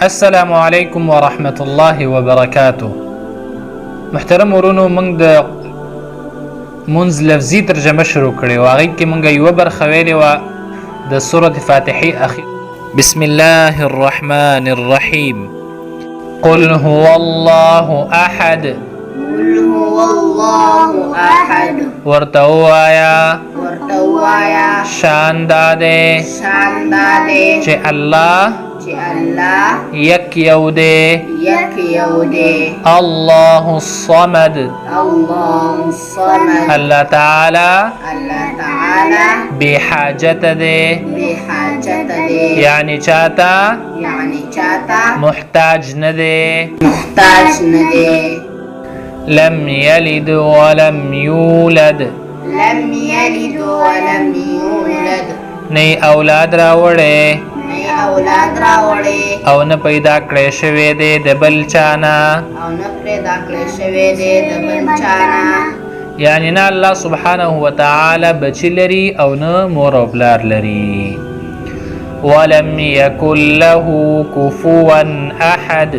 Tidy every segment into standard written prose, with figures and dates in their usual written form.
السلام علیکم ورحمة الله وبرکاته. محترم ورونو، موږ د منځ لفظي ترجمه شروع کړې و. هغې کې موږ یوه برخه ویلې وه د سورة فاتحې اخیر. بسم الله الرحمن الرحیم. قل هو الله احد. قل هو الله احد. ورته ووایه شان دا دی چې الله یک یو دی. الله الصمد. الله تعالی بی حاجت دی، یعنی چاته محتاج نه دی. لم یلد ولم یولد. نه اولاد راوړی او نه پیدا کړی شوی دی د بل چانه. یعنی نه الله سبحانه وتعالی بچی لري او نه مور او پلار لري. ولم یکن له کفوا احد.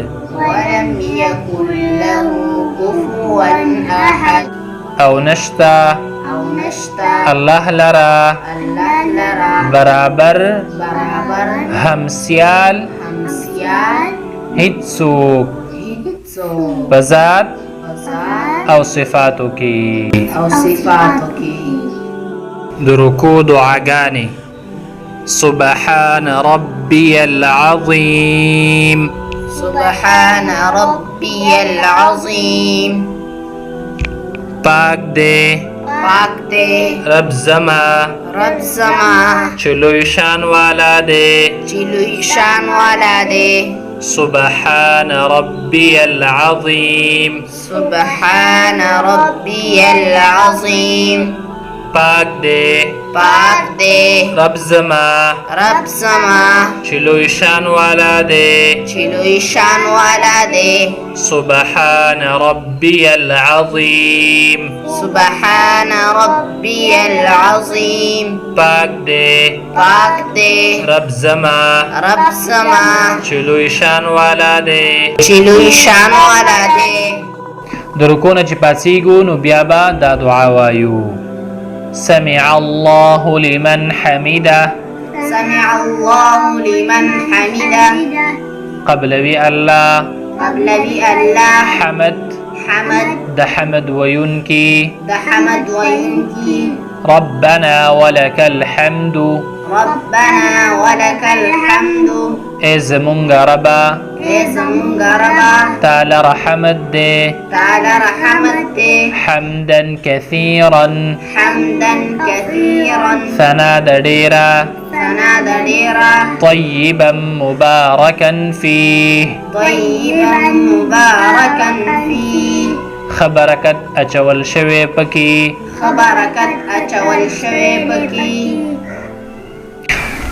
او نشتا الله لرا برابر همسیال هیڅوک په ذات او صفاتو کې. د رکوع دعاګانې: سبحان ربي العظیم. سبحان ربي العظیم. پاک دے رب زما چلوی شان والا دے. سبحان ربي العظیم. پاک دے رب زما چلوی شان والا دے. سبحان ربي العظیم. پاک دے رب زما چلوی شان والا دے. د رکوع نه چې پاڅېږو نو بیا به دا دعا وایو: سمع الله لمن حمده. قبلوي الله حمد د حمد ویونکي. ربنا ولك الحمد. ای زمونږ ربه تعالی رحمت دے. حمدا كثيرا ثنا د ډیره. طيبا مباركا فيه خبرکت اچول شوی پکی.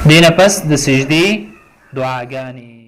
دینه پس د سجدی دعاګانې.